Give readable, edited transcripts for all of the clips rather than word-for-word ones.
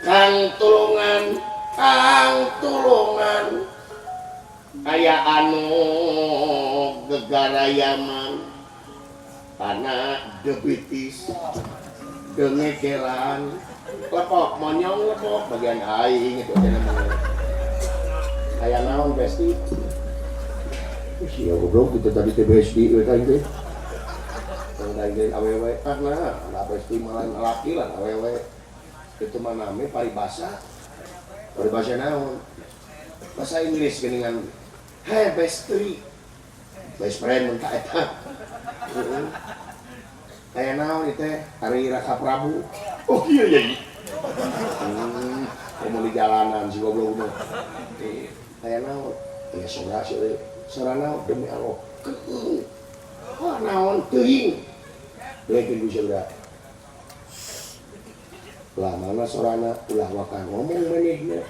Kang tulungan aya anu gegarayaman tanah debitis dengekelan lepok monyong lepok bagian aing itu namanya aya naon besti sia goblok kita tadi teh besti we kan teh lain awewe karena ada besti malah laki lah awewe itu mah name paribasa naon bahasa Inggris geuningan hey best friend mentah eta aya naon ieu teh Hari Raka Prabu oh kieu ya mau di jalanan si goblok mah aya naon ya sora naon demi Allah wah naon teuing lekin bisa udah lah mana sorana ulah wakan ngomong manehna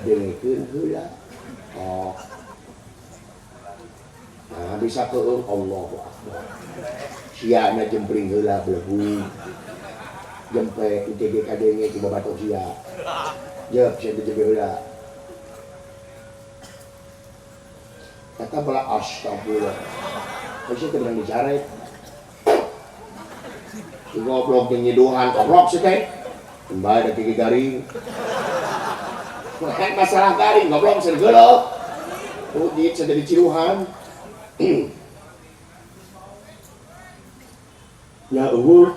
dengekeun heula oh nah bisa keung Allahu Akbar siana jempring heula blebu jempe UTG kadenge ku babatok sia jeup sia jempe heula kata bala astagfirullah masih tenang dicaret goblok jeung nyiduhan goblok sih teh kembali da gigi garing masalah garing goblok seueur geuleuh ujit jadi ciruhan ya eueuh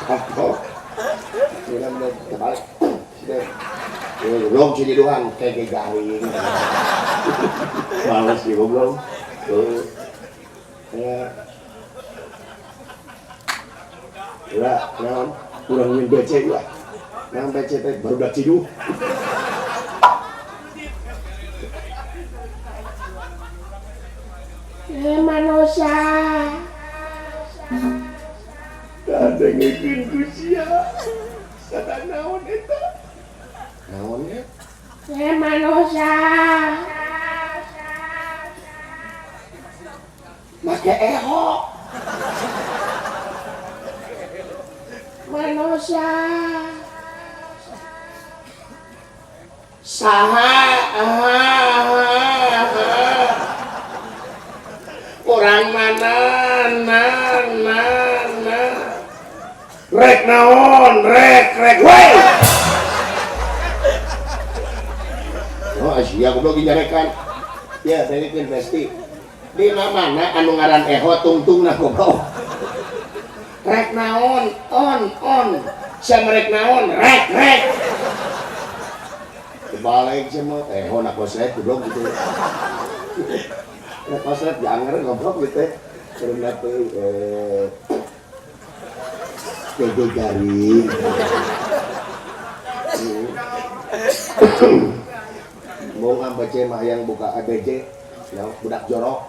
goblok mudah-mudahan kebalik goblok sih nyiduhan kayak gigi garing males sih goblok ya lah, naon urang nyeun BC lah. Naon BC teh barudak ciduh. Manusia. Kadengekeun ku sia. Sada naon eta? Naon ya? Manusia. Make eho. Manusia saha orang mana rek naon rek we oh asia goblok nyarekan ya dengekeun pasti di mana anu ngaran eho tungtungna goblok rek naon on sia merek naon rek balik sama nak koslet goblok gitu nak koslet dianger goblok gitu karena teh gede garing mau ngambace mah yang buka ABJ ya budak jorok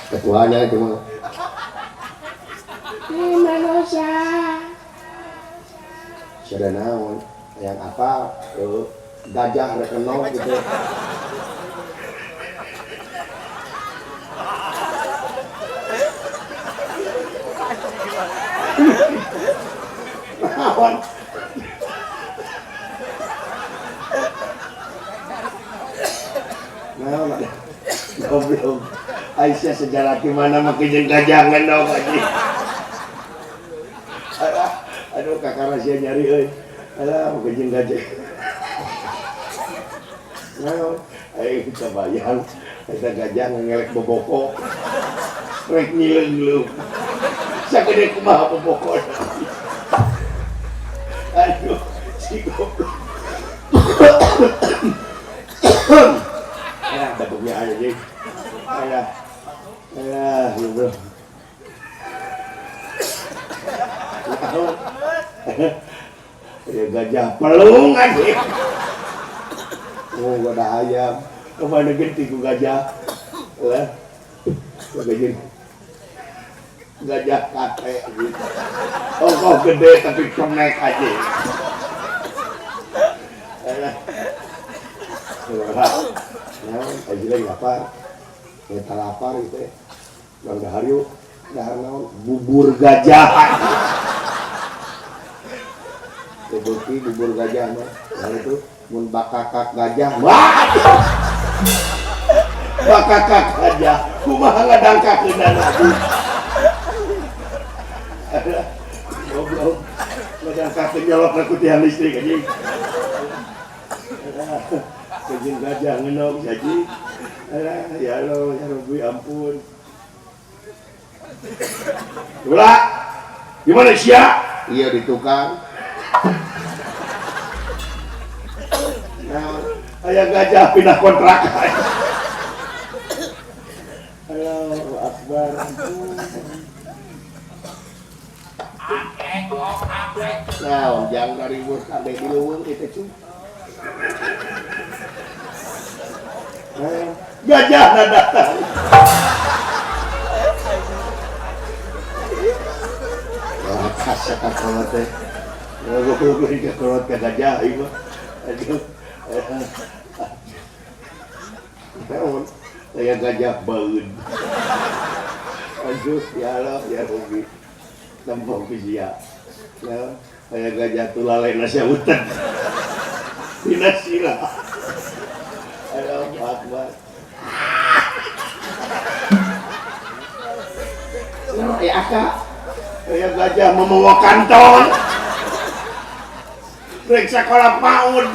ketuanya itu mah manusia sudah naon yang apa gajah rekenol gitu naon goblok Aisyah sejarah gimana makin jeung gajangan dong lagi. Aduh kakak rahasia nyari euy. Alah makin jeung gajah. Nah, ayo kita bayang eta gajah ngelek boboko. Rek ngileung-leung. Sagede kumaha boboko. Aduh, si goblok. Ya, batuknya aja sih. Ya, bro. Ya gajah pelung aja. Oh, ada ayam. Kemana ganti ku gajah? Lah, gajah kate gitu. Oh, kok gede tapi kemek aja. Nah, aja lagi lapar. Kita lapar gitu ya. Bang Daharyo Dahar bubur gajah. Terbukti bubur gajah mah. Nah itu mun bakakak gajah. Wah. Bakakak gajah. Kumaha ngadangkakeun aku. Goblok. Ngadangkakeun nyolok aku tiang listrik anjing. Kejeng gajah ngeunok saji. Ya Allah, ya Rabbi ampun. Dula, di Malaysia? Iya di tukang. Nah, ayah gajah pindah kontrakan. Allahu Akbar. Nah, jangan dari bos sampai di luwung itu cu. Gajah datang. Kasakan kolot teh. Gue ke kolot ke gajah ieu mah. Aduh. Naon? Saya gajah baeun. Aduh, ya Allah, ya Rabbi. Tampok sia. Nah, saya gajah tulalena syautan. Dina sila. Allahu Akbar. Ya Aka. Saya gajah membawa kantong. Rek sekolah PAUD.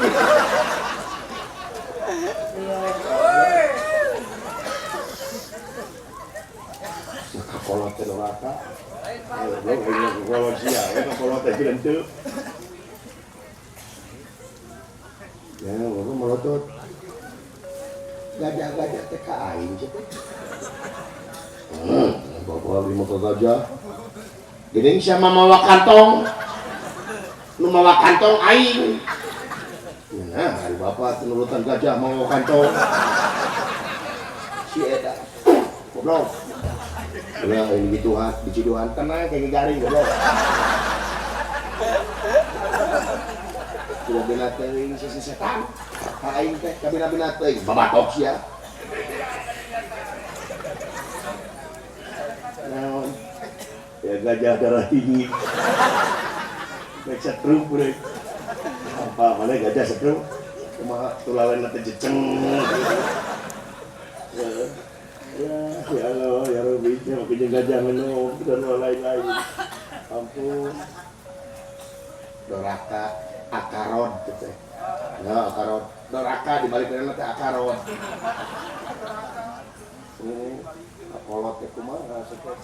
Kolot teh doraka. Belum ini kolot sia, kolot teh genteuk. Ya, urang melotot. Gajah-gajah teh ka aing cenah. Bapak lima ke gajah. Geuning sia mamawa kantong. Nu mawa kantong aing. Nah, hari bapak nurutan gajah mawa kantong. Si eta. Goblok. Ulah ini gituan, diciduan tenang kayak garing goblok. Sudah bina teuing si setan. Ka aing teh kabina-bina teuing babatok sia. Naon? Ya gajah darah tinggi. Nek setrum pure. Apa mana gajah setrum? Kumaha tulalena teh jeceng. Ya Allah, ya Rabbi, ya makin gajah ngeunok dan lain-lain. Ampun. Doraka akarod teh. Ya, akarod. Doraka dibalikna teh akarod. Akolot teh kumaha seket.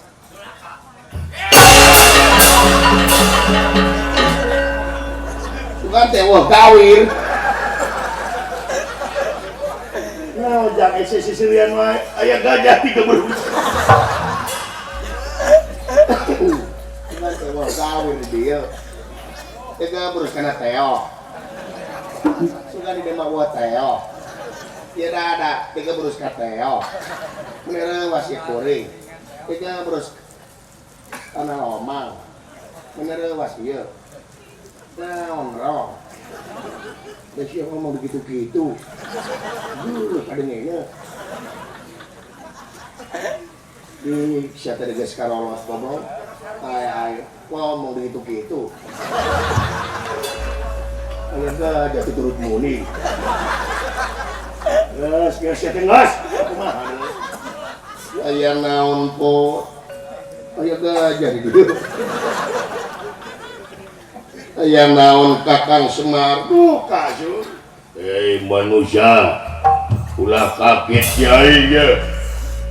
Bukan teh wah kawin. Nah, jangan sisirian mah aya gajah 3 berus. Bukan teh wah kawin dia. Tega berus kana teo. Suka di demah wah teo. Tiada ada 3 berus ka teo. Menere wasi kuring. 3 berus kana lomang. Menere wasi ieu. Naon rong. Da siapa ngomong begitu-gitu. Kadengenya. Di siapa ada geus karolos goblok. Ay ngomong begitu-gitu. Aya gajah turut muni. Geus siapa geus. Kumaha? Aya naon po? Aya gajah di dieu. Aya naon Kakang Semar? Kaju. Hei manusia, ulah kaget kiai ge.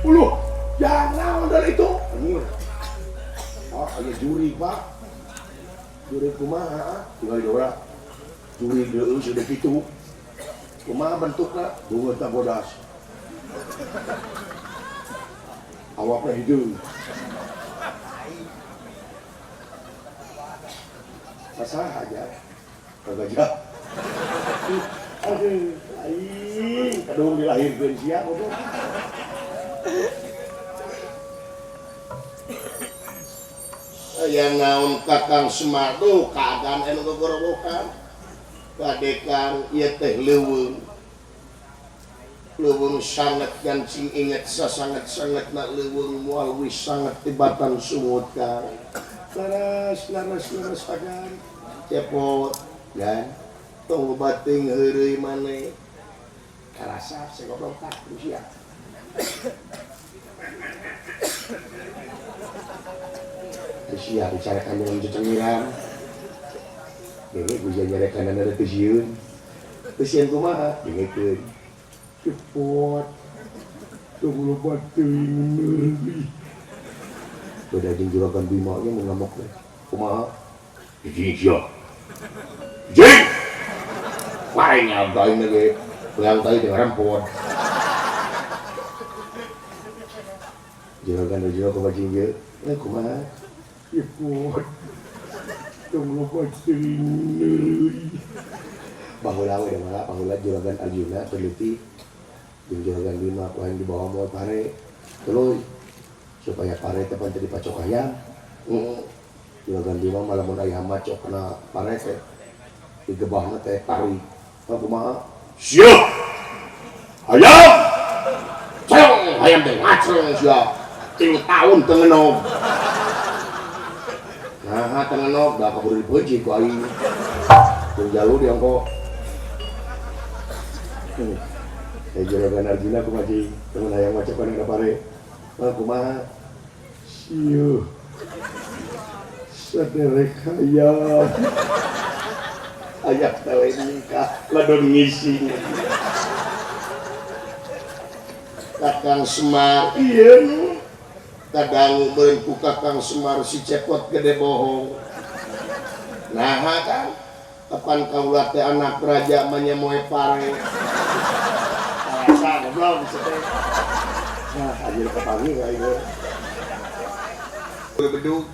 Uluh, jangan naon dari itu. Oh, aya juri, Pak. Juri kumaha? Tinggal dora. Juri deui sudah kitu. Kumaha bentukna? Bunga tak bodas. Awakna hideung. Masalah aja, kagajah. Aduh, aing, kadung dilahirkeun sia goblok. Aya naon Kakang Semar tuh kagan anu gogorowokan. Kadekan ieu teh leuweung. leuweung sangat gancing inget sasangat-sangat na leuweung moal wis sangat tibatan sumut ka laras pagan cepot kan tong bating heureuy maneh karasa segoblok tak sia sia bicarakan dengan cecengirang ini gue nyarekan ada tusiun tusian kumaha dengekeun cepot tunggu bating neureuy beda jeung juragan Bima nya mau ngamuk teh kumaha jing sia jing paling ngabain lagi pegang tadi dengan rampot juragan bajing ge kumaha cepot tunggu bating neureuy baheula we malah baheula juragan Arjuna teliti jeung juragan Bima poin di bawah moal pare tuluy supaya pare teh pan teu dipacok hayam juragan Bima malah mun aya macok kana pare teh digebahna teh tari kumaha siap hayam cong hayam teh ngacreng sia 3 tahun teu ngenog nah teu ngenog da kabur dipeuji ku aing jeung jalu diongko juragan Arjuna kumaha temen hayang macok kana pare kumaha sieuh saderek hayam ayak tele nikah ladon ngisi Kakang Semar iya kadang beureun ku Kakang Semar si cepot gede bohong naha kan kapan kaula teh anak raja manya moe pare asa goblok teh nah anjir kepangi ka ieu bedug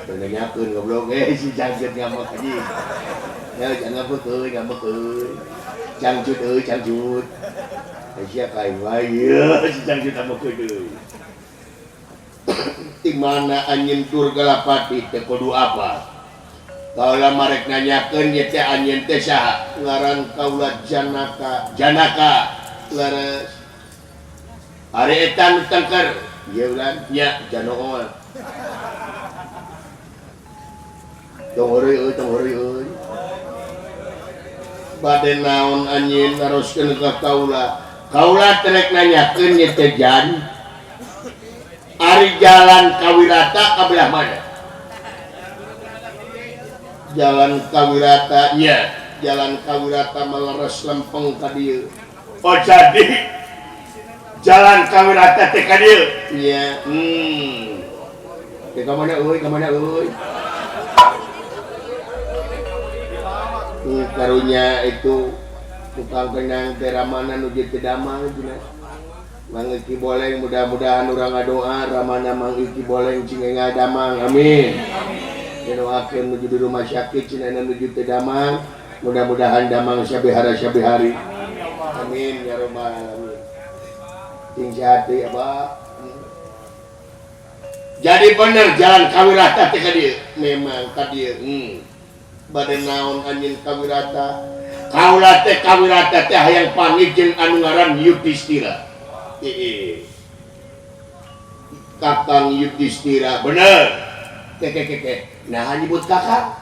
denyakeun goblok si jangkeut ngambek anjing ya jangan ngambek euy jangcut euy jangcut sia kain wae si jangcut ngambek euy di mana anjeun tur Galapati teh kudu apa kaula marek nanyakeun ieu teh anjeun teh saha ngaran kaula Janaka leres ari eta nu tengker ieu ulan nya Janool tong heureui euy bade naon anjeun naroskeun ka kaula terek nanyakeun ieu teh Jan ari jalan Kawirata ka belah mana jalan Kawirata nya jalan Kawirata maleres lempeng ka dieu oh jadi jalan Kawirata teh ka dieu nya teh ka mana euy karunya itu tukang penang teramana nuju teu damang cenah Mang Iki Boleng mudah-mudahan urang ngadoa ramana Mang Iki Boleng cing ngadamang amin doakeun nuju di rumah sakit cenah nuju teu damang mudah-mudahan damang sabehara-sabehari amin ya rabbal alamin cing hati apa jadi bener jalan Kawirata teh ka dieu memang ka dieu bade naon anjeun Kawirata kaula teh Kawirata teh hayang pangijeng anu ngaran Yudhistira Kakang Yudhistira bener nah nyebut kakak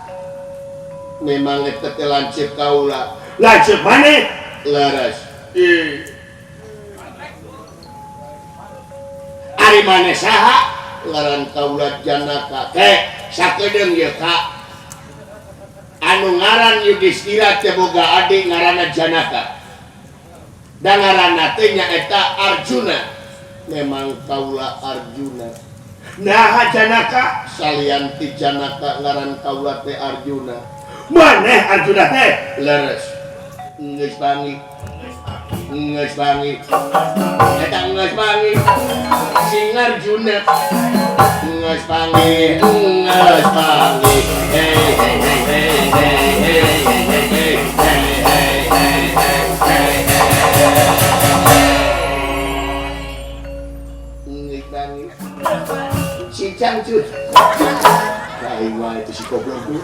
memang eta teh lancip kaula lancip maneh laras ari maneh saha ngaran kaula Janaka sakedeung ieu Kak anu ngaran Yudhistira teh boga adik ngaranna Janaka dan ngaranna teh nyaeta Arjuna memang kaula Arjuna nah Janaka salian ti Janaka ngaran kaula teh Arjuna maneh Arjuna teh leres geus bangi eta geus bangi sing Arjuna geus bangi si Cangcut kain wae itu si goblok tuh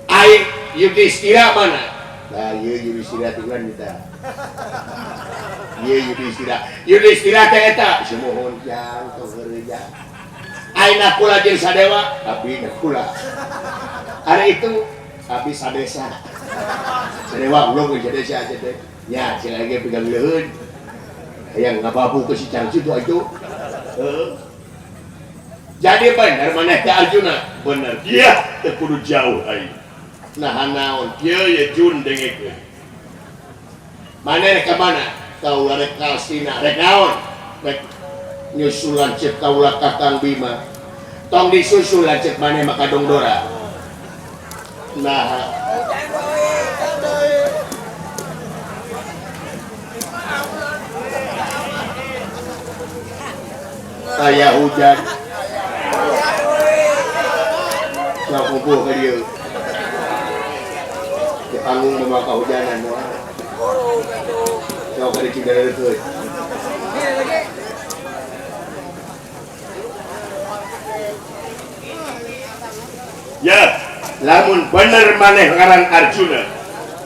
ai Yudhistira mana Nah, iya Yudhistira tinggal kita. Iya Yudhistira teh eta semohon jang tong heureuy. Aina kula jeung Sadewa, abdi kula. Hari itu abdi sadesa. Sadewa belum ke sadesa aja teh. Nya cing lagi pegang leuheun. Hayang ngababu ke si Cangcut itu. Jadi bener maneh teh Arjuna, bener. Dia teu kudu jauh ai. Nah naon kieu ye Jun dengekeun. Maneh ka mana? Kaula rek kalsina, rek naon? Rek nyusulan cek kaula Kakang Bima. Tong disusul cek maneh maka dongdora. Nah. Aya hujan. Nah kumpul ke dia. Di panggung memang kehujanan doang. Kau kali cindera deut. Ya, lamun bener maneh ngaran Arjuna.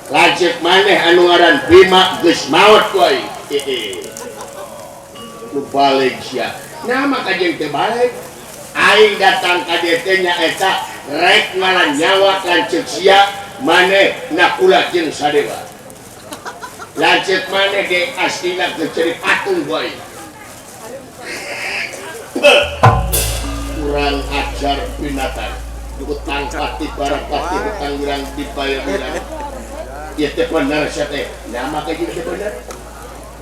Lanceuk maneh anu ngaran Bima geus maot wae. Nu balik sia. Nama kajeng teh balik. Aing datang ka dieu teh nyaeta rek ngaran nyawa lanceuk sia maneh nakula jeung Sadewa. Lanceuk maneh ge astina keceri patung wae. Kurang ajar binatang. Utang pati barang pati utang wirang dibayar wirang. Ieu teh bener sia teh. Nama kajeng teh bener.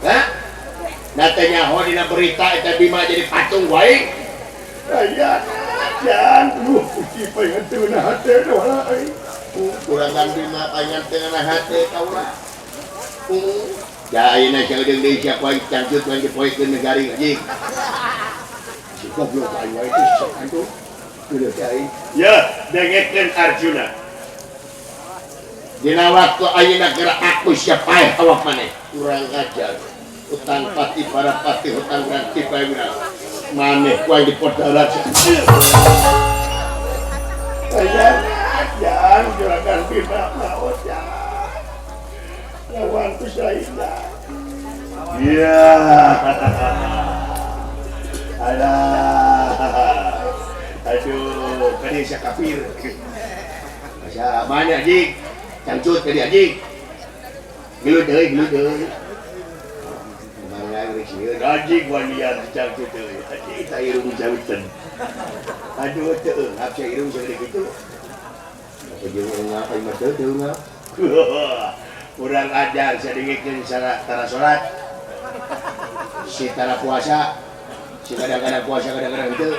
Hah? Natanya ho dina berita eta Bima jadi patung wae. Aya jan uji panganteun hate doa ai. Kurangan Bima panganteun hate kaula. Ya ayeuna saeudeung deui sia poe Cangcut yang dipoekeun negari anjing. Si goblok aing wae teh sakantu. Kudu teh ya dengekeun Arjuna. Dina waktu ayeuna geura aku siapa awak maneh kurang ajar. Utang pati para pati utang ganti paewina maneh kuwi dipodarat jangan juragan Bima maot ya lawan ku saida iya aduh kani sia kafir asa mana anjing Cangcut kadi anjing gelut deui anjing wanian Cangcut teh anjing ta irung jawiten aduh teu ngap sia irung segede kitu apa jeung ngapa ieu teh teu ngap urang ajar sia dengekeun tara salat si tara puasa si kadang-kadang puasa kadang-kadang teu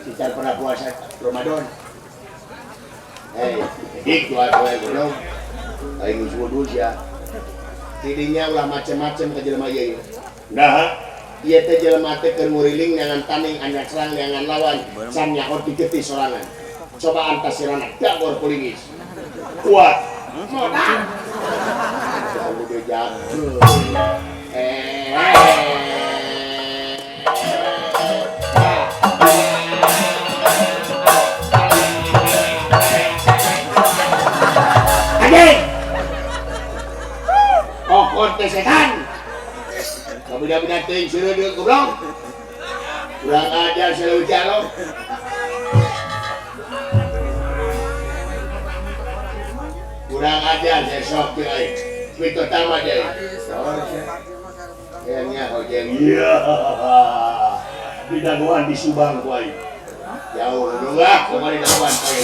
si tara pernah puasa Ramadan dik doa-doa godong aing geus wudu sia tidinya ulah macam-macam ke jelema ieu. Nah, ieu teh jelema teh keur nguriling nyangan tanding anyar serang nyangan lawan can nyaot diketis sorangan. Coba antas sirana dagor kulingis. Kuat. Modal. Kamu teh jago. Kontes setan. Kabida-bida teuing seureun deuk goblok. Kurang ajar selalu jalok. Kurang ajar sesok teh ai. Kitu tama deui. Nya hojeng. Iya. Didagoan di Subang ku ai. Jauh nunggak kemari dagoan poe.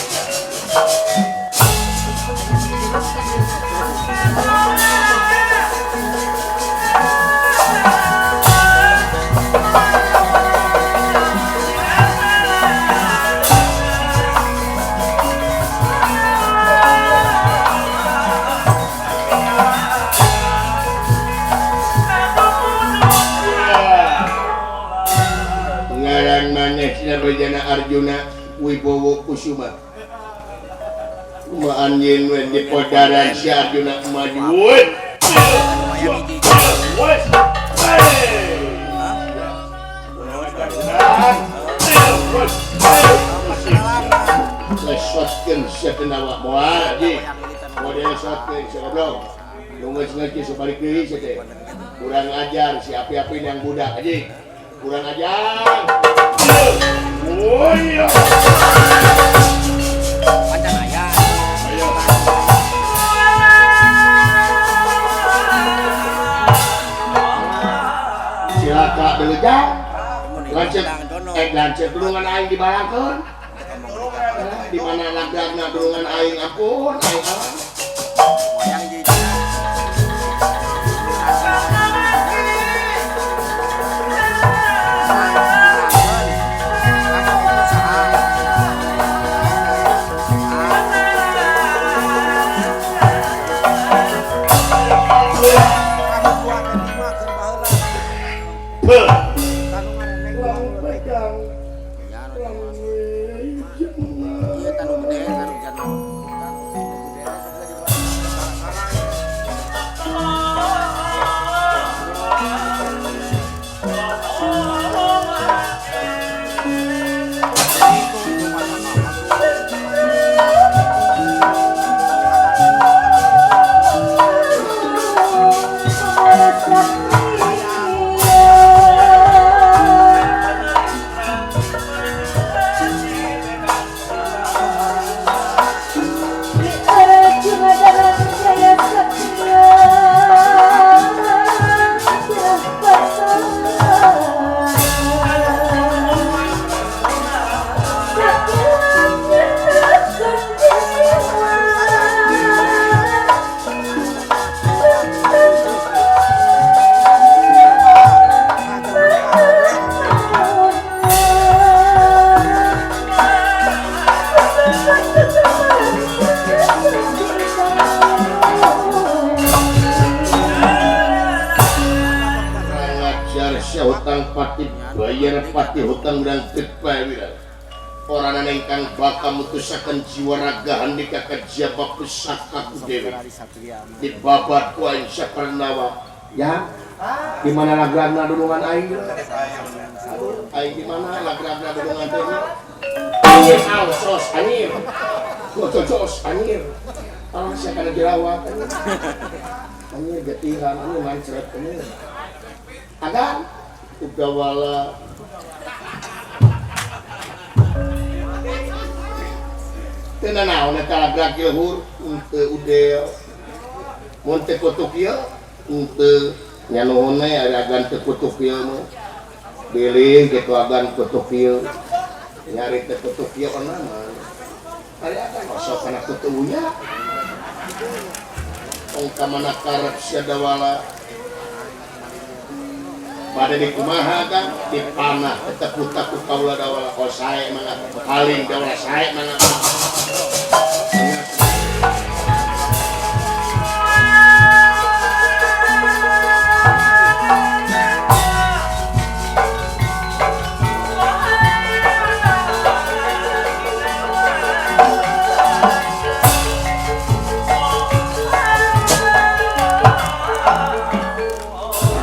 Bejana Arjuna Wibowo Kusuma anjeun we di podaran si Arjuna maju lesotkeun sakeun awak moal ji model shotgun segoblok. Nunggu-nunggu sebalik deui sia teh. Kurang ajar si api-api yang budak aja. Kurang ajar. Oh iya. Pancang aya. Ayo. Silaka deujang. Lancet tulungan aing dibalangkeun. Di mana lagagna tulungan aing ampun aing. Wayang jadi. Pati hutang dan ketpai wira. Orang ingkang bakal mutusakan jiwa raga handika kajaba pusaka ku dewi. Di babat ku aing sapernawa. Ya. Di mana lagragna dulungan aing? Aing di mana lagragna dulungan dewi? Anjir sos anjir. Sos anjir. Tolong saya kana dirawat. Anjir getihan anjir mancret anjir. Agan ugawala tenan naon eta lagrag ieu hur ude mun teh kutuk ieu teu nyanuhun we ari agan teu kutuk ieu mah deuleuh kitu agan kutuk ieu nyari teh kutuk ieu kana mah ari agan sok kana kutunya ong ka mana karep sadawala pada di kumaha kan di panah tetap putak ku kaula dawala ko sae mangga paling dawala sae mangga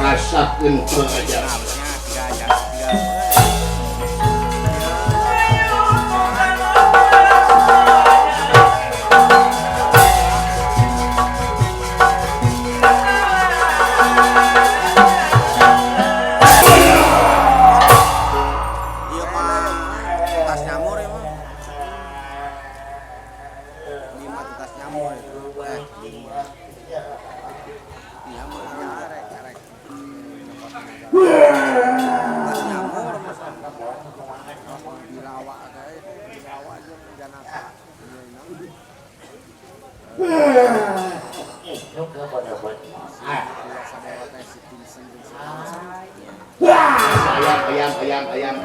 rasakeun pengajar ayam.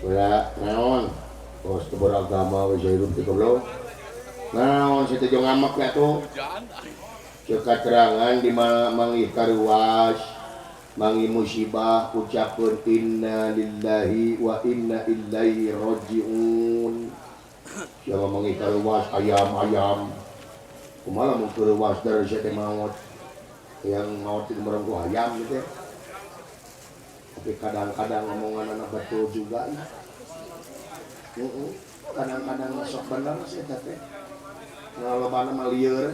Ulah naon? Bos beragama wis hidup di goblok. Naon situ jeung ngamak ya tuh. Ceuk katerangan di mangi karuas, mangi musibah ucapkeun inna lillahi wa inna ilaihi rajiun. Siapa mangi karuas ayam. Kumaha mun karuas dari sia teh maot. Yang maot itu merengku ayam gitu ya. Tapi kadang-kadang ngomongan anak betul juga ya. Kadang-kadang sok benar sih tapi Kalau mana mah lieur.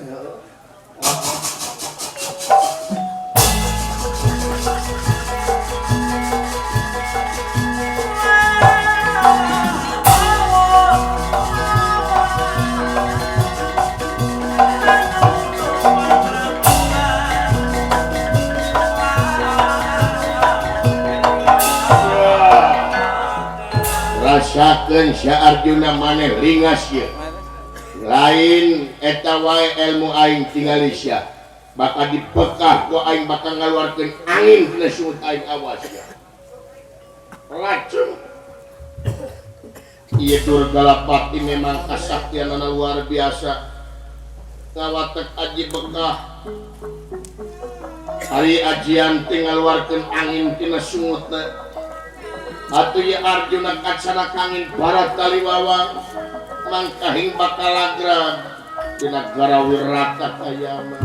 Rasakeun Sy Arjuna maneh ringas ieu. Lain eta wae ilmu aing tingali sia. Bakal dipekah ku aing bakal ngaluarkeun angin tina sungut aing awas ya. Racun. Ieu Durgalapati memang kasaktianana luar biasa. Ngawatek aji bekah. Hari ajian teh ngaluarkeun angin tina sungutna. Atuh ya Arjuna katsana kangin barat taliwawang mangkahing bakal lagrag di negara Wirata kayana.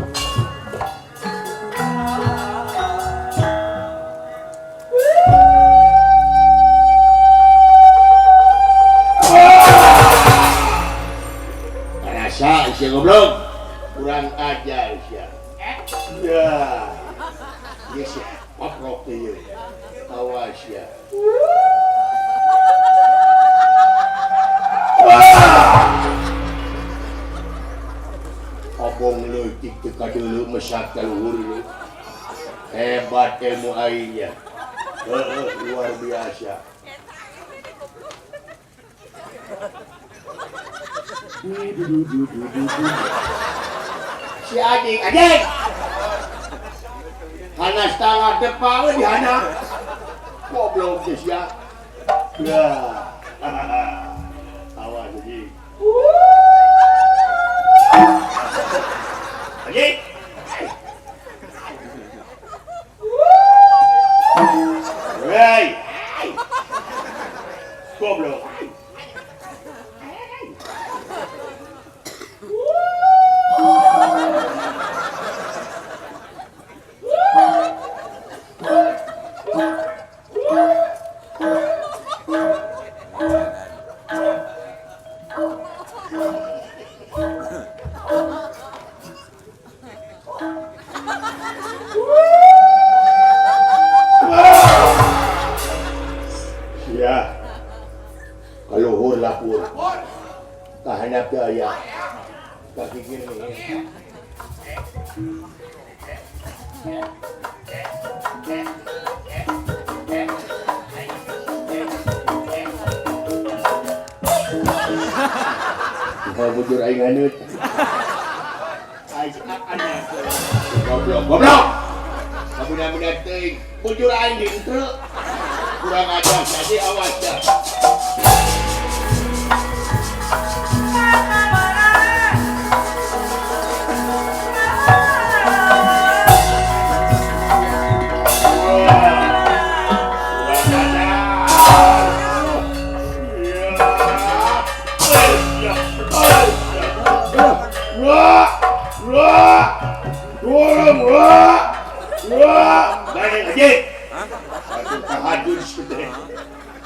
Rasa isi goblok kurang ajar sia. Ya. Yes ya. Paprok ieu. Awas ya. Obong leutik teu kadeuleu mesat ka luhur ieu. Hebat ilmu aingnya. Luar biasa. Si Ading. Kana setengah depan di anak. Goblok geus ya. Ya. Awas Ading. Ading. Hei. Goblok. Ya, kaluhur lapur, kahanap daya, kaki kiri. Kau bujur aing anut. Goblok. Kabuna-buna teuing, bujur aing di inteu. Kurang ajar jadi awas ya.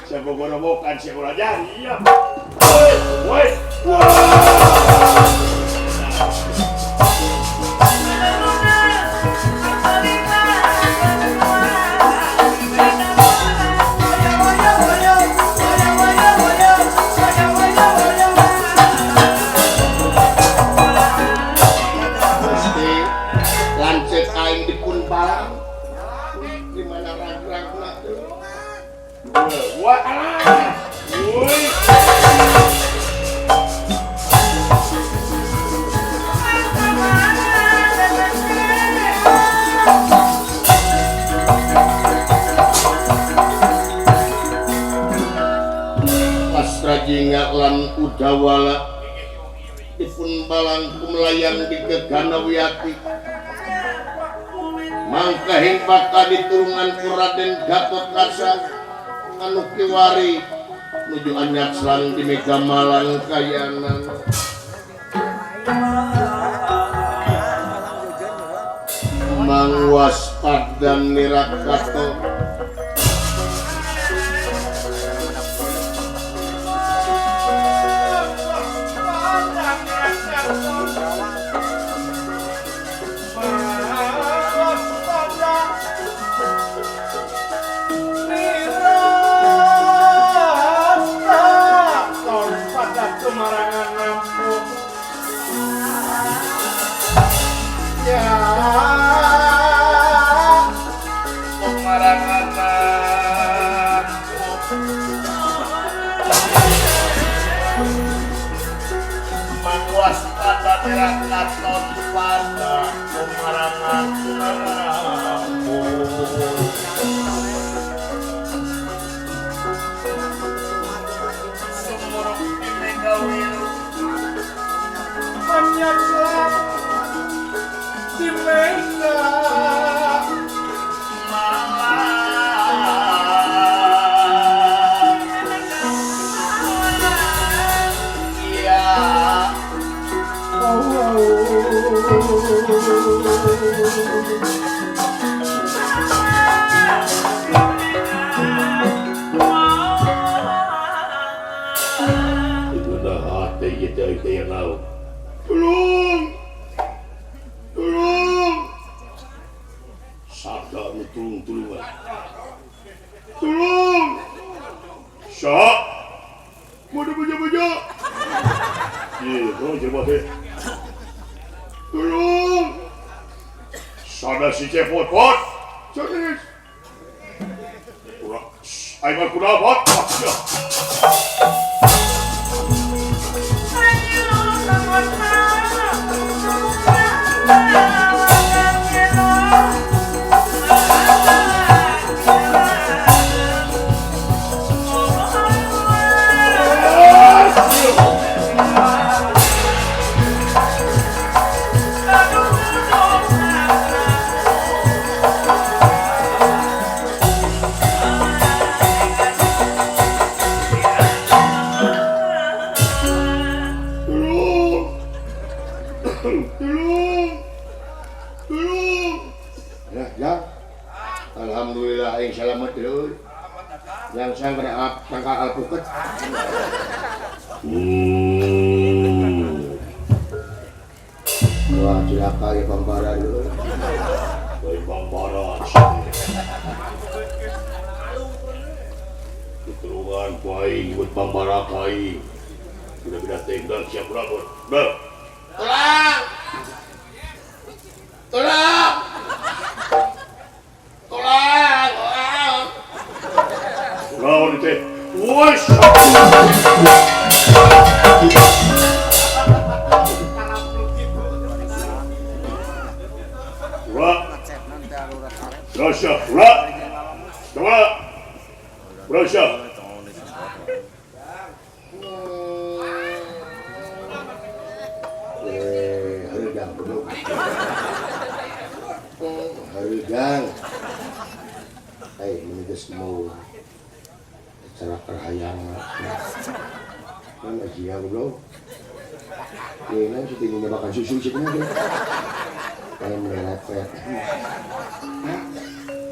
Saya mau ngorobokan si Raja. Iya. Woi. Pasti lancet aing dipun balang. Di mana rag-ragna tuh. Wah, woi. Asrajinga lan Udawala dipun balang kumelayan di Gegana Wiyati. Mangkahing bakal diturungan ku Raden Gatotkaca anu kiwari nuju anyar serang di Megamalang kayanan. Mang waspadan Nirakato Tirakat pada kumarangan aku. Sumuruk ini kawin hanya di Mega itu dah hati kita yang tahu. Tolong, sadar ni tolong, Syak, mau ada baca. Kau coba deh. Tolong, sadar si cepot. Jadi, kurang, aiman kurang apa? Ya. Alhamdulillah yang selamat dulu. Yang saya kena tangkal alpukat. Wah, celaka ya Bambara dulu. Baik Bambara. Keturunan kuai buat Bambara kai. Sudah tinggal siap rabot. Dah. Tolong. Lawan itu. Wush. Rasha. Harigang. Menigas mau acara perayaan kan lagi ya bro. Kayaknya sih tinggalnya makan susu sih kan kayak melepet.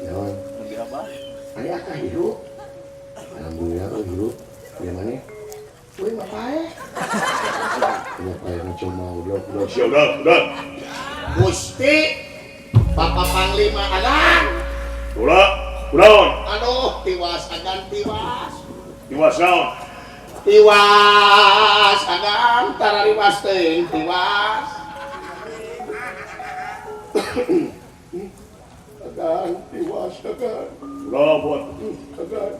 Yawan. Ada apa hidup? Alhamdulillah hidup. Gimana? Woi ngapain? Ngapain cuma udah. Siap udah. Gusti Bapak Panglima Agan. Udah. Aduh, tiwas Agan. Tiwas naon? Tiwas Agan, tarariwas teh, tiwas. Agan. Udah buat. Agan.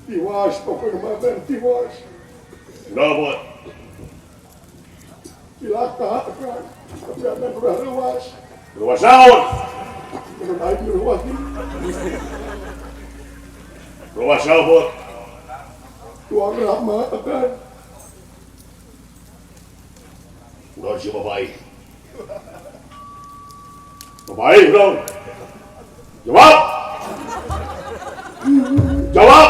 Tiwas, pokoknya makan tiwas. Udah buat. Cilaka Agan. Agan udah luas. Luas naon? Luas naon? Tuang Rama Agan. Udah si babai. Udah. Jawab.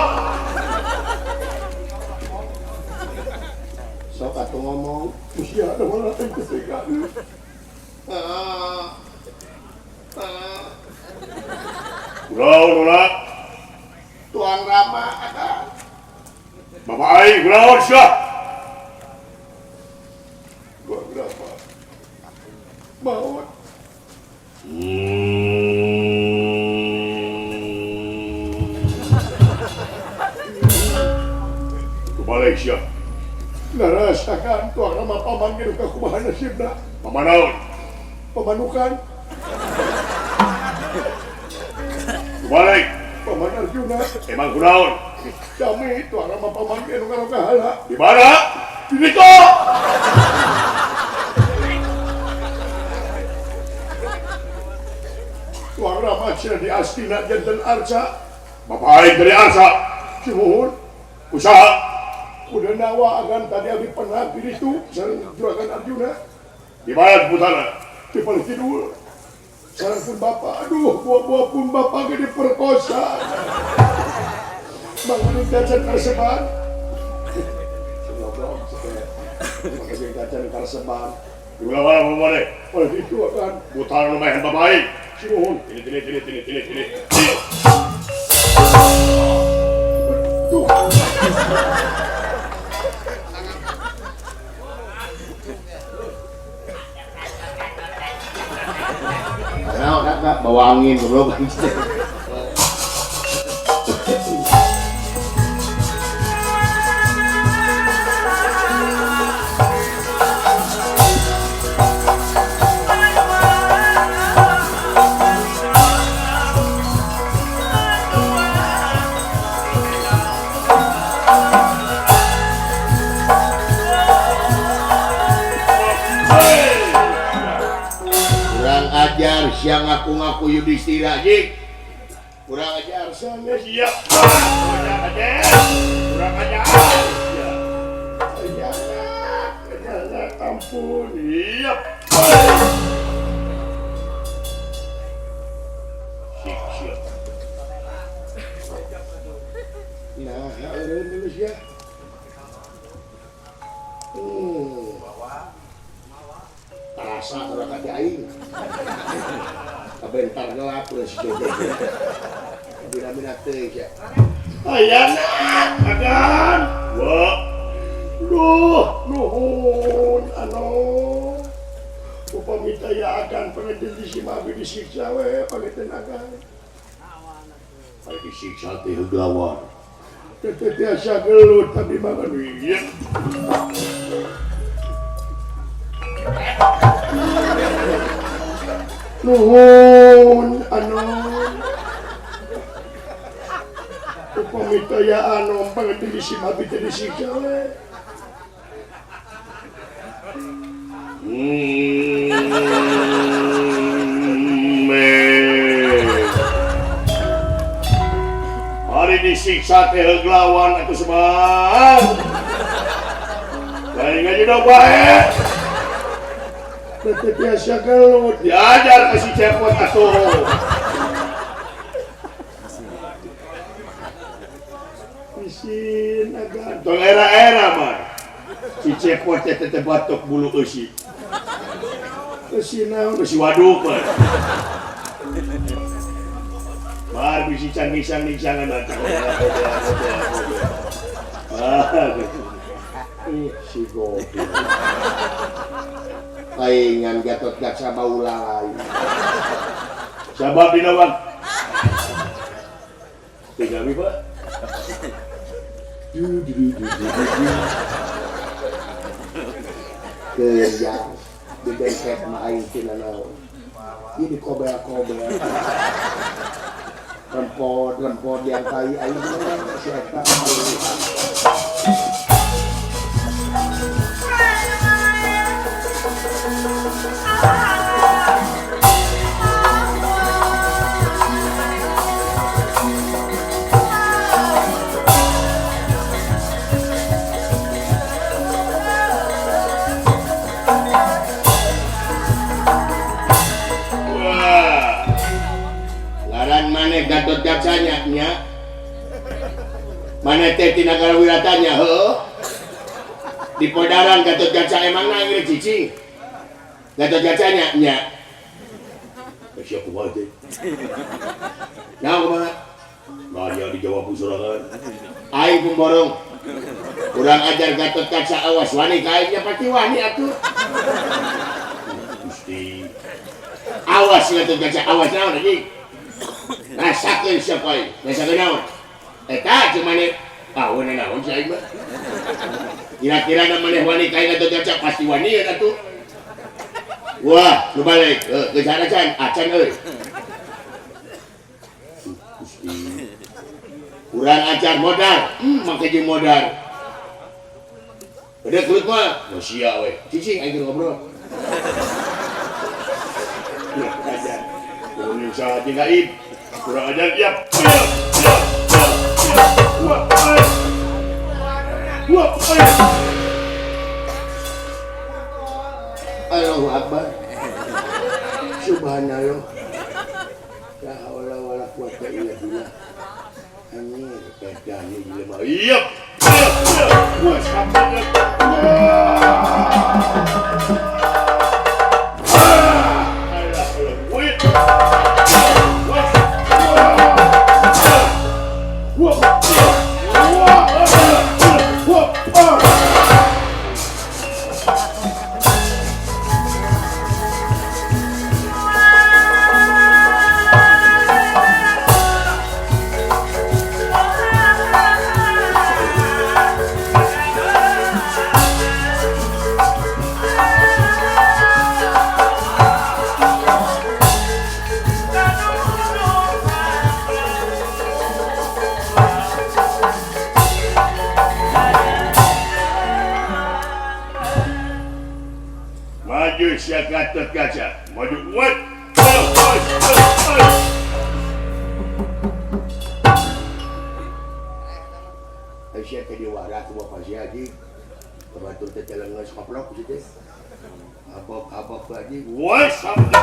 Sok atuh ngomong. Usia ada mana yang kesekan. Udah. Tuang Rama Agan. Bapak Ai, udah siap. Tuang Rama. Maut. Kebalik siap. Narasakan Tuang Rama paman gitu ke kumaha nasibna. Paman naon? Pemanukan. Kebalik. Paman Arjuna. Emang kunaon? Kami Tuang Rama paman gitu ke kahala. Di mana? Di Niko. sila di Astina jantan Arsa. Bapak dari Arsa. Simuhun. Usaha. Udah nawa akan tadi abdi pernah diri itu. Sarang juragan Arjuna. Di mana putana? Di paling tidur. Sarang pun bapak. Aduh, buah-buah pun bapak gede perkosa. Bangun kacan karseban. Ngobrol supaya makanya kacan karseban. Di mana boleh? Oleh itu akan putana lumayan bapak. Simuhun. Ini. Tuh. Nah, kakak bawa angin bro. Siang ngaku-ngaku Yudhistira jik kurang ajar sana siap kurang ajar jangan ampun iya siap nah orang Indonesia terasa orang kata aing bentar gelap terus bila-bila teh ya ayana agan wah nuhun upami taya akan pengen disimah disiksa we pangeuten agan disiksa teh gawan teh biasa gelut tapi makan ieu nuhun upami taya pengen disimah disiksa we hari disiksa teh gelawan atuh semang dari gaji dong bae tetep biasa gelut diajar kasih cepot atuh isin agan tong era-era mah si cepot tetep batok bulu eusi eusi naon eusi waduk mah bar bisi cangis-cangisangan datang si gopi paingan Gatot Kaca baulai sabab dina bang tiga mi pak kerja di deket mah aing tina naon ieu di kobel-kobel rempot yang tai aing si eta Gatot Kacanya nya mana teh tina kalawiratanya heuh di podaran Gatot Kaca emang nangir cicing Gatot Kacanya nya siap kumaha teh nah kumaha Maria dijawab sorangan aing pemborong kurang ajar Gatot Kaca awas wani kainnya pasti wani atuh Gusti awas Gatot Kaca awas naon anjing rasakeun siapa ieu rasakeun naon eta cuman tahu naon si aing mah kira-kira na maneh wani kain Gatot Kaca pasti wani eta tuh wah nu balik kejar acan euy Gusti urang acar modal make jeung modal beda kulit mah nu sia we cicing aing ngobrol ajar Indonesia gaib kurang ajar ya. Allahu Akbar. Subhanallah. La haula wala quwwata illa billah. Amin. Kadang-kadang gila. Iya. Wah, sampai. Maju siap Gatot Kaca. Maju kuat. Aisyah tadi warak tu apa sih haji? Kebetul terjalan dengan sekoplok situ. Apa haji? Wah, sampai.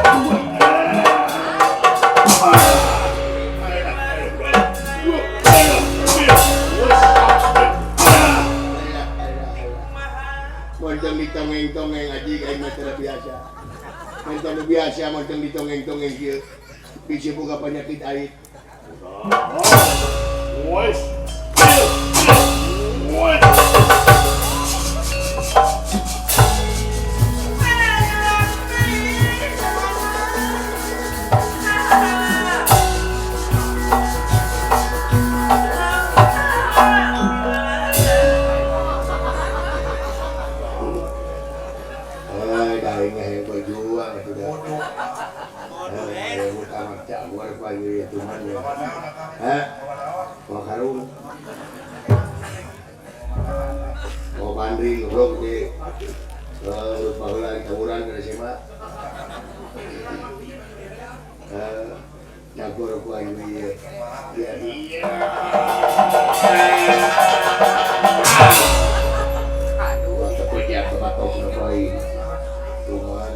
Montong ditongeng-tongeng aja kayak masalah biasa. Montong biasa, montong ditongeng-tongeng dia. Bisa buka penyakit air. Wes. Mau banding goblok di baheula tawuran ke SMA. Nyagur ku ayu ieu. Iya. Aduh, tapi dia batok ngepoin. Tuhan.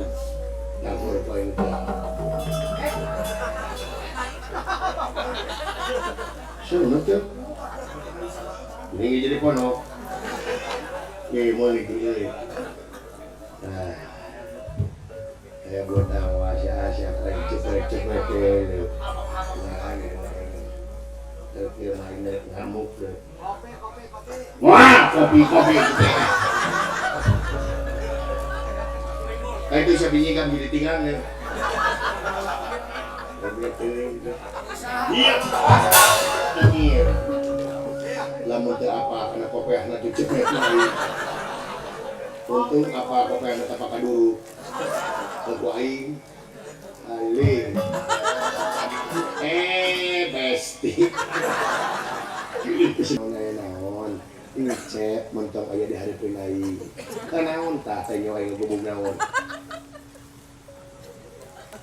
Nyagur ku ayu. Sunut ya. Ini jadi ponok. Ye mulai dulu. Nah. Saya buat Asia cepet dulu. Nah, terkira main ngamuk deh. Wah, kopi. Itu sapinya kan jadi tinggalnya. Iya. Iya. Lamun teu apa kana kopehna teu cepet lagi. Untung apa kopehna teh pakai dulu. Ku aing aling. Besti. Naon. Ini cek mentok aya di hareupeun aing. Kanaon tah teh nyawa aing gubung naon.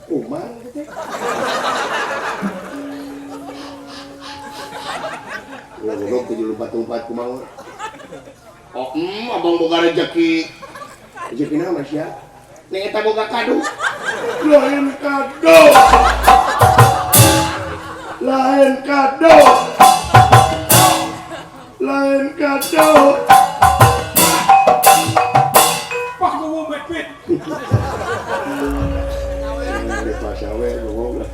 Umang teh. Goblok 74 kumaha. Oh, abang boga rezeki. Rezeki naon sia? Ning eta boga kado. Lain kado. Pak gua bet-bet. Ada pas awe ngomong lah.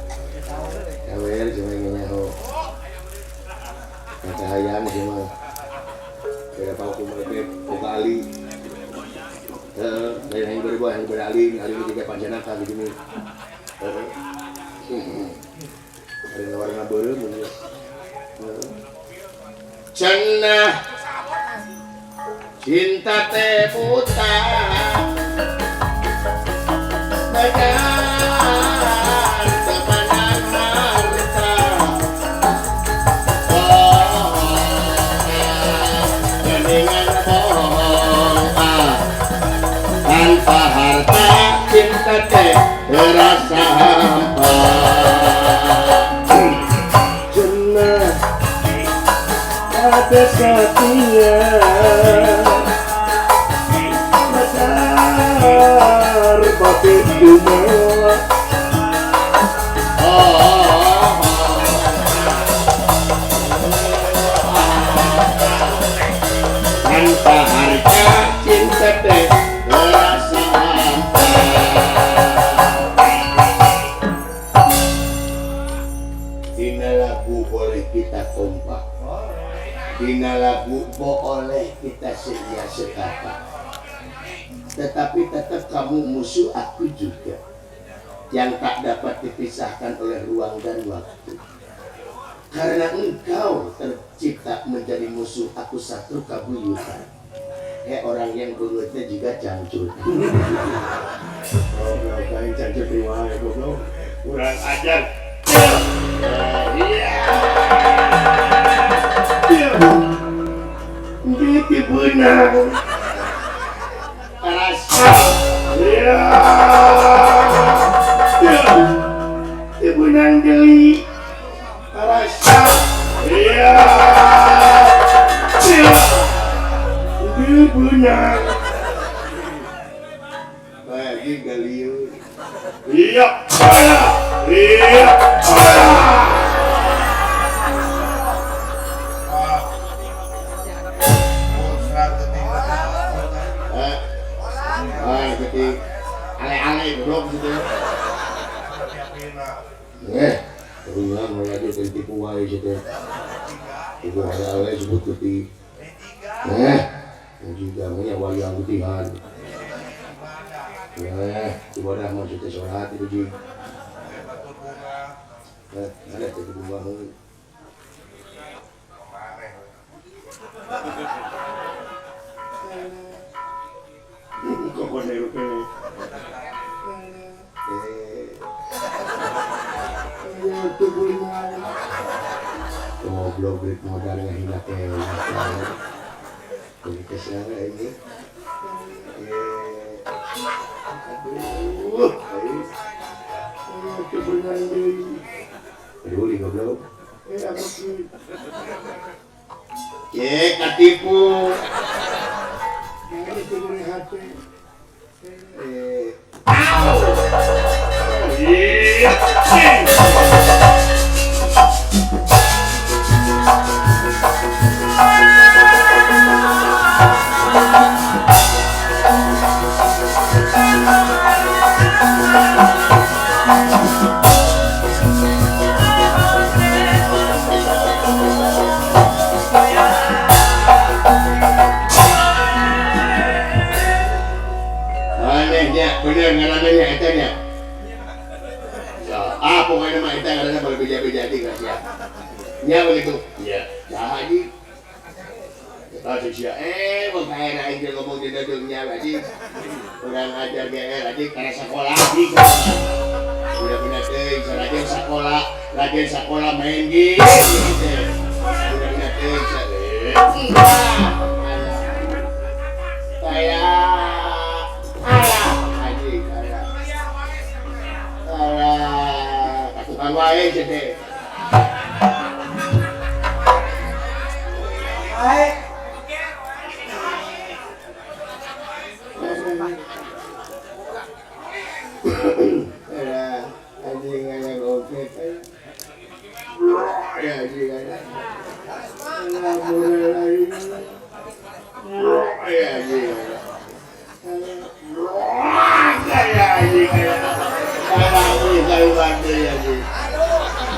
Awe cuma nyaho. Kata hayang cuma. Kira tahu kumaha kali. Lain yang berbuah yang beralih juga panjanaka gitu nih. Ada warna beureum ya. Cenah cinta teh buta. Bagan sepanang harta. Geningan bohong tanpa harta cinta teh terasa hampa. ada setia besar batin dunia tanpa harga cinta teh rasa hampa. Dina lagu boleh kita kompak, dina lagu boleh kita setia sekapak, tetapi tetap kamu musuh aku juga, yang tak dapat dipisahkan oleh ruang dan waktu. Karena engkau tercipta menjadi musuh, aku satu kabuyutan. Orang yang bengutnya juga cangcut. Oh, kain cangcut di mana, goblok? Kurang ajar. Iya. Gitu benar. Rasa. Iya. Ibu nang geli. Rasa. Iya. Iya. Benar. Lagi galiu. Iya. Iya. Ketik ale-ale belum gitu. Terungan mengajar ketik kuai gitu. Itu ale-ale sebut ketik. Juga punya wayang putihan. Ibadah maksudnya sholat itu ji. Ada itu bunga. Kok boleh rupa? Itu bunga. Goblok modal yang hendak ini kesana ini. Aduh, kebenaran ini. Aduh, ini goblok. Apa sih? Katipu. Ini kebenaran hati. Iya. Bener ngarananya etanya. Pokoknya mah eta ngaranna berbeda-beda di ka sia. Nya begitu. Iya. Nah haji. Tadi sia mun kae na aing ngomong di dadungnya haji. Urang ajar GR haji kana sekolah haji. Udah bener teh sareng sekolah, lagi sekolah main game. Udah bener teh tukang wae jadi. Anjing aya gokek. Ya anjing aya. Ya anjing.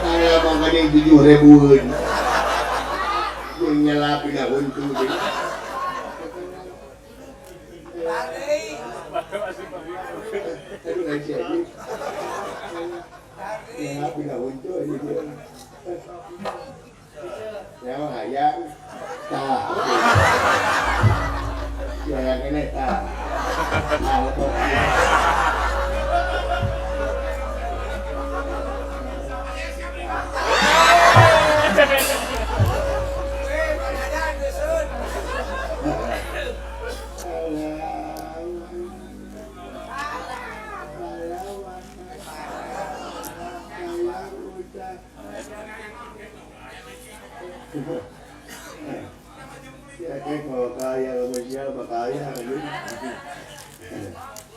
Saya mau gading 7.000-an. Yang nyelapin aku itu. Aduh ngaji aja. Nyelapin aku itu aja dia. Ya mau hayang. Tak. Ya yang ini tak. Nah, lepas. Ya kan kalau kaya sama siapa kaya gitu.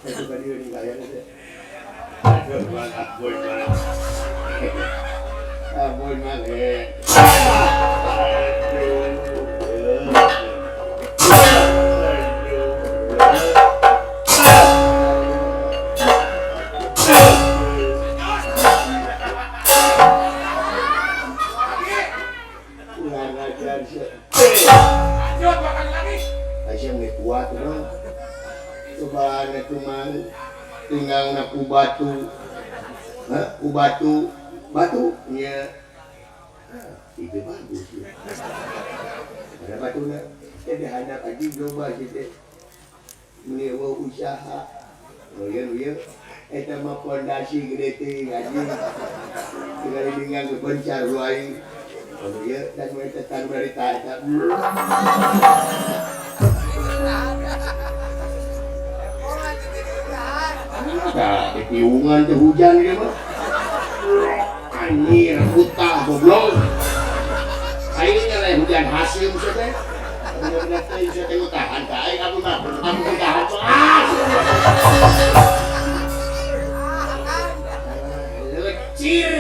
Itu kan dia yang kaya aja. Boy banget. Boy banget. Kuat bro, coba cuma tinggal naku batu, batunya, itu bagus ya. Ada batunya, jadi hadap aja coba kita, meniwa usaha, ya, itu mah fondasi gede aja, tinggal tinggal kebencar luai, ya, dan mereka tanpa dari tak. Nah, ketiungan tuh hujan dia mah. Anjir, buta goblok. Akhirnya lah hujan hasil maksudnya. Benar-benar teh saya tengok tahan kae kamu mah. Kamu tahan pas. Lecir.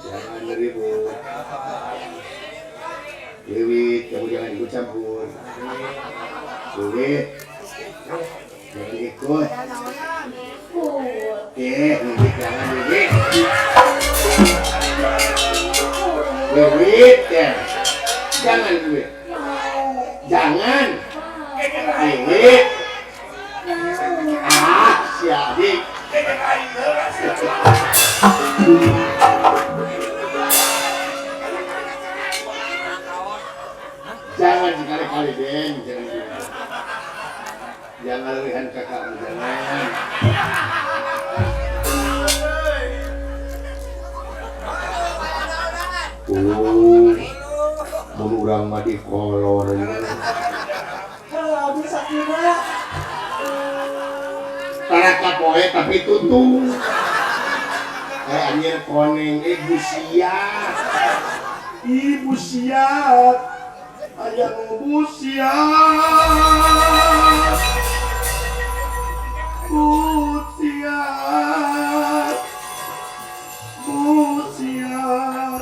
Jangan ribut. Dewi, kamu jangan ikut campur. Dewi, jangan ikut. Dewi, jangan Dewi. Dewi, jangan Dewi. Jangan. Dewi. Si adik. Jangan sekali-kali Den, jangan lihat kakakmu, jangan. Menurang mah di kolor. Kalau bisa kira. Taraka poe tapi tutung. Anjir koneng ibu siap. Ibu siap. Ayang ibu siap. Bu siap. Bu siap.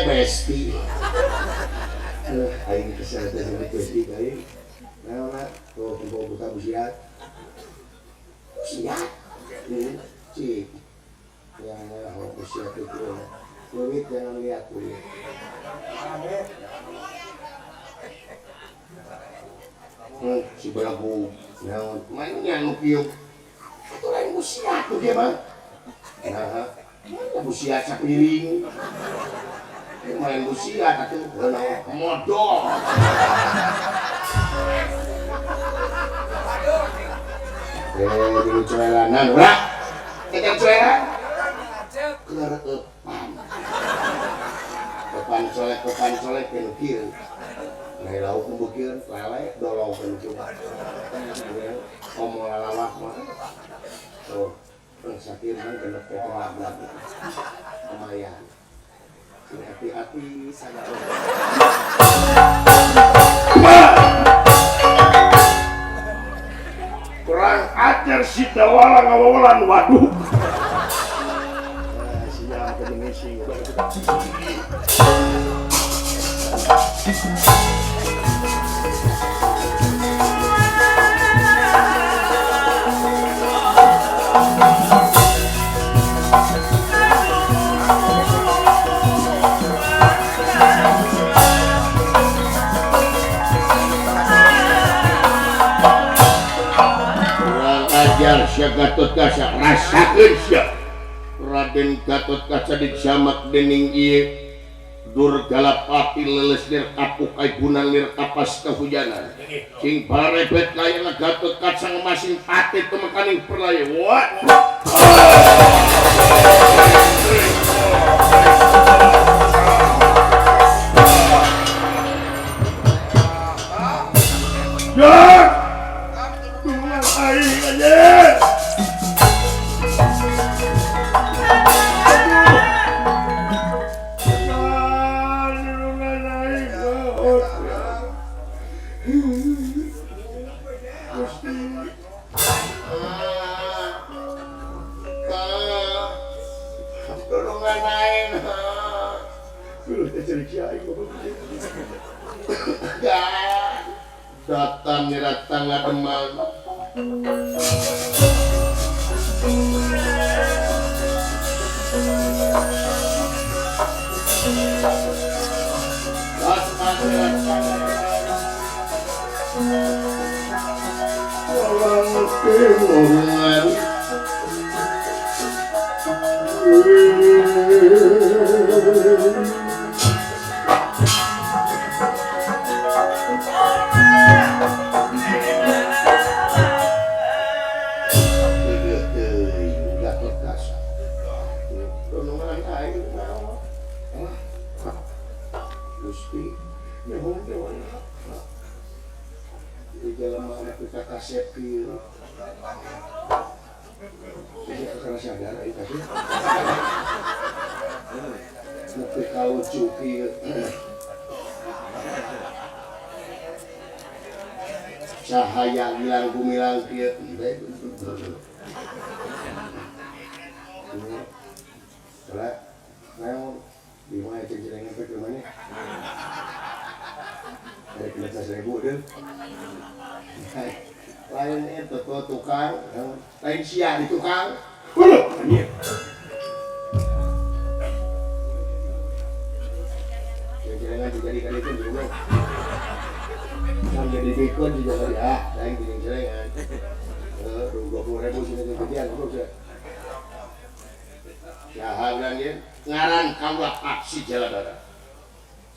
Besti. Aing kesana dengan besti kali. Nah, tuh buka busiat. Busiat. Cik. Yang busiat itu. Kulit jangan lihat kulit. Si belagu. Nah, mainnya nukiuk. Itu lain busiat tuh dia bang. Nah, busiat sapiring. Main busiat itu modal. Dulu cuelanan, udah. Kita cuelan. Kepan colek kenukir. Nah, lauk ngebukir, lele, dolong kenukir. Ngomong lalawak mah. Tuh, sakit kan kena pekelabak. Lumayan. Hati-hati sana. Kurang ajar si Dawala ngawalan waduh. Siap Indonesia. Biar sia Gatot Kaca rasakeun sia Raden Gatot Kaca dijamak dening ieu Durgalapati leles lir kapuk aigunan lir kapas kehujanan cing parepet layana Gatot Kaca ngemasing pati temekaning perlaya what ya tulungan aing aja datang datang demam cahaya hilang gumilang kieu Soalnya, naon di mana ceng-cengengan ke mana? Dari 15.000 deh. Lain itu tukang, lain sia di tukang. Ceng-cengengan dijadikan itu dulu. Yang jadi bikon juga kali lain ceng-cengengan. 20.000 sini kemudian terus ya. Saha bilang dia ngaran kaula Paksi Jaladara.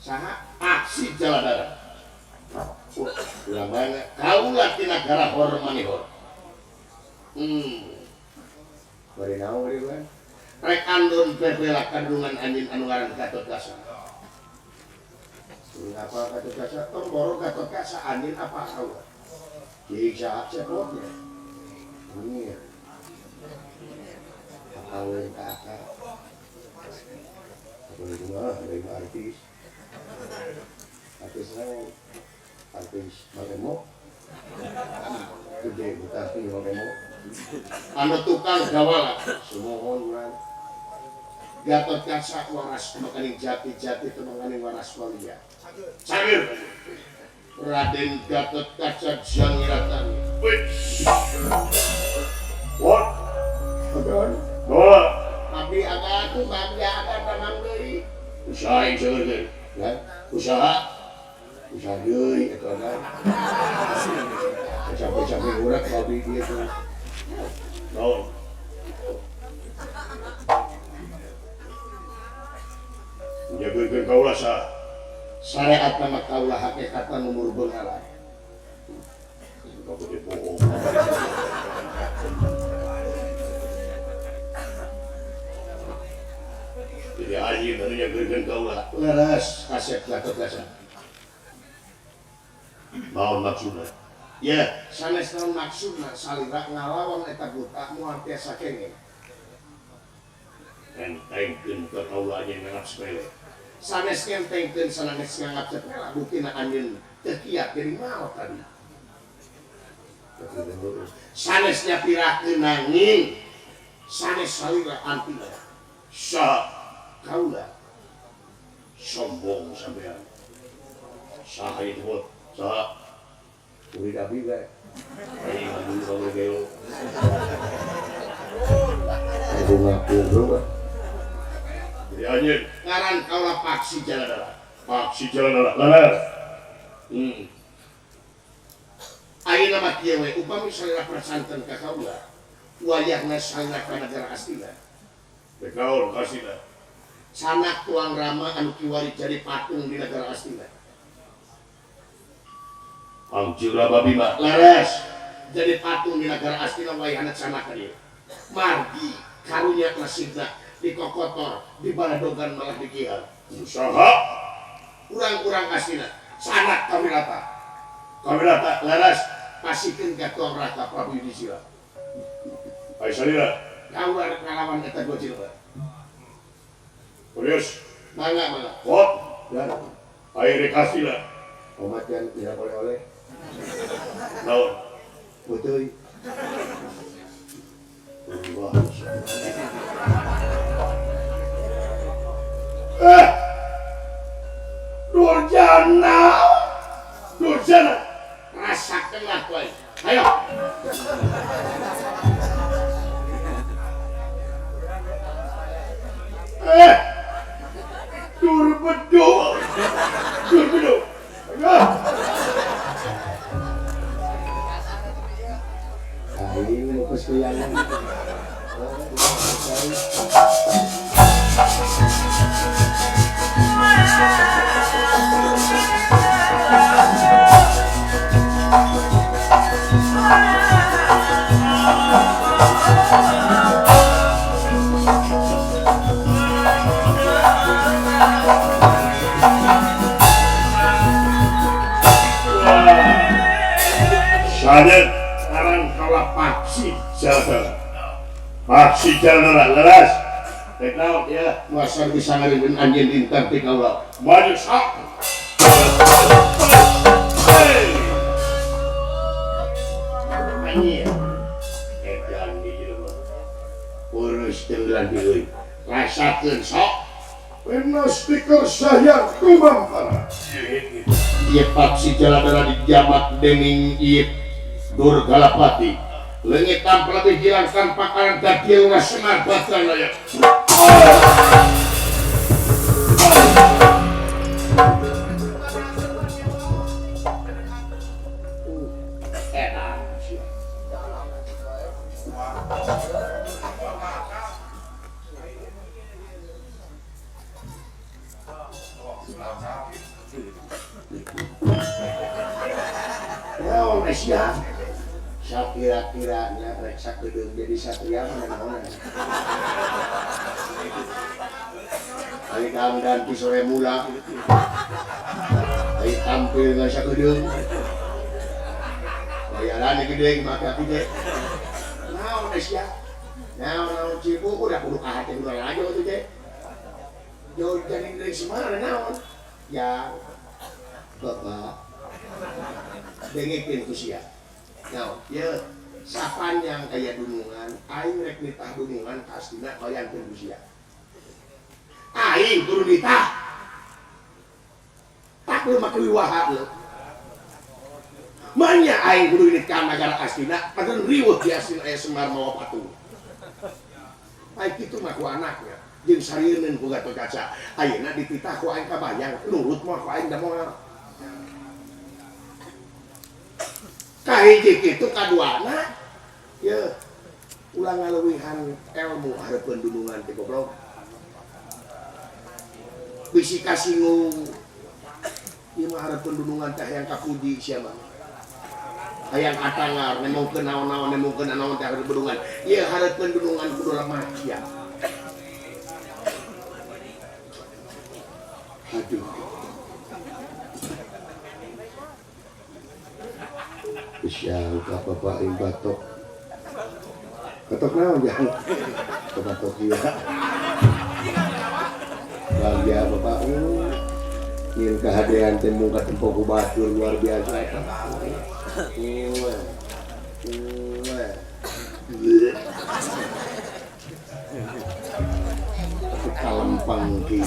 Saha Paksi Jaladara. Ulang banget kaula ti nagara hor manihor. Bari naon deui kan? Rek andun pepela kandungan anjeun anu ngaran Gatot Kaca. Apa Gatot Kaca? Tomboro Gatot Kaca anjeun apa kaula? Jadi saha cepotnya. Ini awalnya kakak apa itu mah dari artis Makemo gede Butati Makemo anu tukang gawala sumohon urang Gatot Kaca waras makaning jati-jati temangane waras walia cager Raden Gatot Kaca jangiratan what abdi agak tuh abdi agak tamang deui usahain seueur ya usaha deui eta kan capek-capek urat abdi dia tuh naon jageun kaula syariat mah kaula hakikatan umur beungalan kamu dia bohong jadi anjing tadi jageun kaula leres kasep Gatot Kaca naon maksudna ya sanes naon maksudna salira ngalawan eta buta moal tiasa kenging entengkeun ka kaula anjeun nganggap sepele sanes entengkeun sanes nganggap sepele buktina anjeun teu kiat jadi maot tadi sanesnya pirakeun nanging sanes salira antina sa kaula sombong sampean saha itu bot saha murid abdi bae aing ngadu ka gelo aku ngaku bro jadi anjeun ngaran kaula Paksi Jaladara laler ayeuna mah kieu we upami salira persanten ka kaula wayahna sanak ka negara astina. Bekaul kasina. Sanak tuang Rama anu kiwari jadi patung di negara astina. Angcira babi mah. Leres jadi patung di negara astina wayahna sanak ka dieu. Margi karunya nasibna di kokotor, di baladogan malah dikihal. Usaha. Urang-urang astina sanak kamilata. Kamilata. Leres pasikeun ka tuang Raka Prabu Yudhistira. Aisyalira. Kau arek ngalawan eta gocil. Kurius. Mangga. Kot. Ya. Air kasila. Omat yang tidak oleh-oleh. Naon. Betul. Wah. Durjana. Durjana. Rasakan lah kowe. Ayo. Durbedo. Durbedo. Ini lepas keyangan. Sadet sekarang kalah paksi jalan. Paksi jalan leras. Teknal ya. Masa bisa ngaringin anjing dintar di kaulah. Maju sak. Anjing. Edan di rumah. Urus tenggelam di rasakan sok. Pernah stiker sayang kumambara. Iya paksi jalan di jamak dening iya Durgalapati. Leungit tampil lebih hilang tanpa kalan dadil ngasemar batan aja. Ya, Malaysia. Kira-kiranya reksa gedung jadi satria mana-mana. Hari kamu ganti sore mula. Hari tampil nggak sa gedung. Bayaran gede, maka gede. Nah, Malaysia. Nah, cipu udah kudu kahati udah aja waktu itu. Jauh jadi dari semana naon. Ya, bapak. Dengekin kusia. Nah, ya, sapan yang kayak dunungan, aing rek nitah dunungan kastina kalian berusia. Aing kudu nitah. Tak lu makui wahat lu. Manya aing kudu nitah negara kastina, padahal riweuh di asina aya Semar mawa patung. Aing kitu mah ku anaknya, jeung sarieun ku Gatot Kaca. Ayeuna dititah ku aing kabayang, nurut mah ku aing da moal. Kahiji kitu kaduana ya ulang ngalewihan ilmu hareupeun dunungan teh goblok. Bisi kasinggung ieu mah hareupeun dunungan teh hayang kapuji sia mah. Hayang katangar nemongkeun naon-naon nemongkeun naon teh hareupeun dunungan. Ieu hareupeun dunungan kudu lemah sia. Aduh. Sial ka bapak ing batok. Batok naon jangan. Batok ieu. Bahagia bapak ingin kehadiran temu ka tempo ku batur luar biasa. Kalempang ki.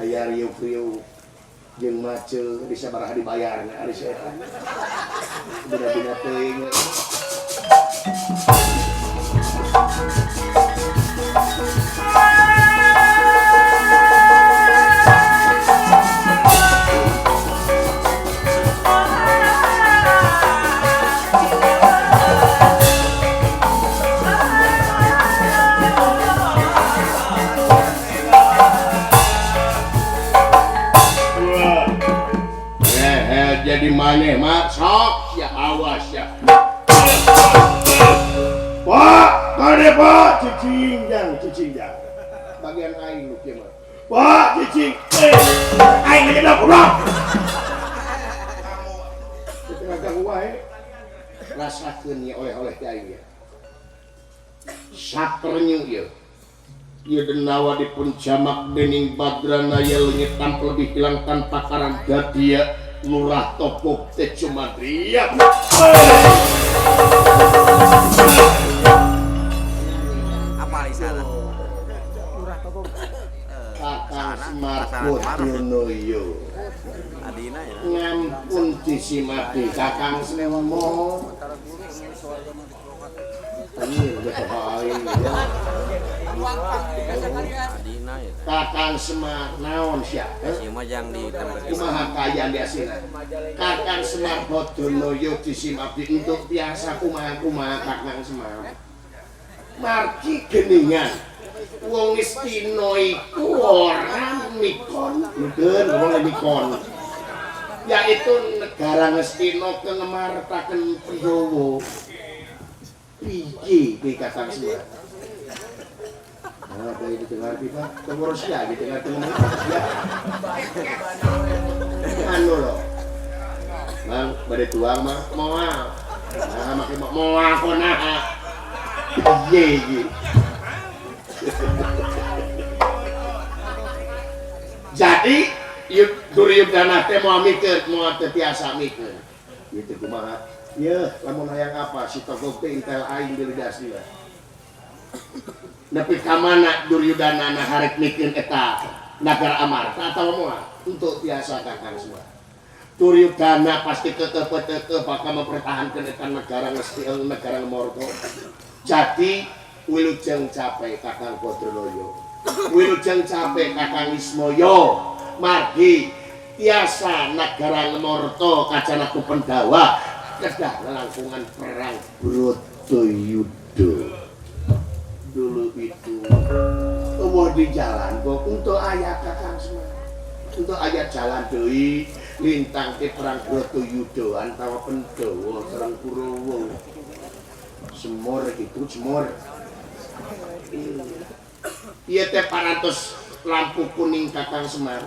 Aya riuk-riuk jeung maceu di sabaraha dibayarna ari setan. Bina-bina teuing. maneh mah sok ya awas ya. Pak, kade Pak, cicing jang. Bagian aing lu kieu mah. Pak, cicing. Aing aja dah kurang. Setengah ganggu wae. Rasakeun ya oleh-oleh ti aing ya. Saternya ya. Ieu denawa dipun jamak dening Badrana ya leungit tampil lebih hilang tanpa karan dadia lurah topok teh cuma riap. Apa di sana? Kakang Semar Bodronoyo Adina ya. ngampun disimati Kakang Sememo. Ini udah kebaik ya. Adina ya. Kakang Semar naon sia? Si majang di tempat Kumaha kayaan di asina. Kakang Semar Bodronoyo disimati untuk biasa kumaha Kakang Semar. Margi geningan wong istino iku orang mikon, mungkin ngomong mikon. Yaitu negara Ngastina kengemartaken Pandhawa. Piye ki Kakang Semar? Apa itu dengar kita? Pengurus ya gitu dengar ya. Anu loh. Bang, bade tuang mah moal. Nah, make moal konaha. Piye. Jadi Duryudana teh moal mikeun, moal teu tiasa mikeun. Kitu kumaha? Yeuh, lamun hayang apa si togog teh intel aing delegasi lah. Nepi ka mana Duryudana harek mikeun eta nagara Amarta atawa moal untuk tiasa Kakang Semar. Duryudana pasti kekeh bakal mempertahankan eta negara negara Morto. Jadi wilujeng cape Kakang Bodronoyo. Wilujeng cape Kakang Ismoyo. Margi tiasa negara Morto kacana ku Pendawa kedah langkungan perang Bratayuda. Dulu itu di jalan kok untuk ayah Kakang Semar. Untuk ayah jalan deui lintang ke perang Bratayuda antara Pandhawa sareng Kurawa. Semor gitu, semor. Iya teh parantos lampu kuning Kakang Semar.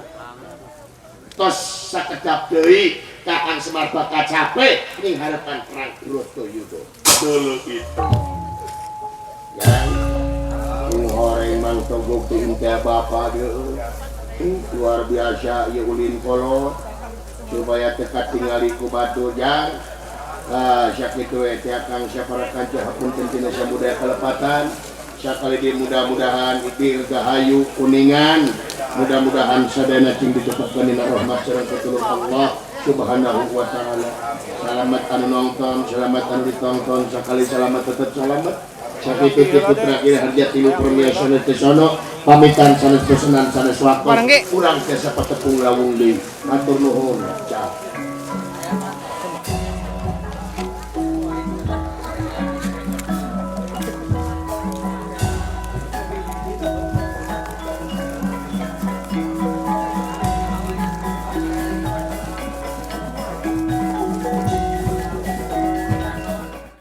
Tos sakedap deui Kakang Semar bakal capek ning harapan perang Bratayuda. Dulu itu. Yang goreng mang togok teh bapak dia. Luar biasa ya ulin kolot. Supaya tekat tingali ku batu jang. Sakitu teh Kang saparakan hapunten tina samudaya kalepatan. Sakali di mudah-mudahan dirgahayu kuningan. Mudah-mudahan sadana cing dicepetkeun dina rahmat sareng pitulung Allah Subhanahu wa taala. Selamat anu nongton, selamat anu ditonton, sakali selamat tetep selamat. Sakitu putra kira harja tilu permiasa teh sono pamitan sanes pesenan sanes waktu. Urang tiasa patepung lawung deui. Matur nuhun. Cak.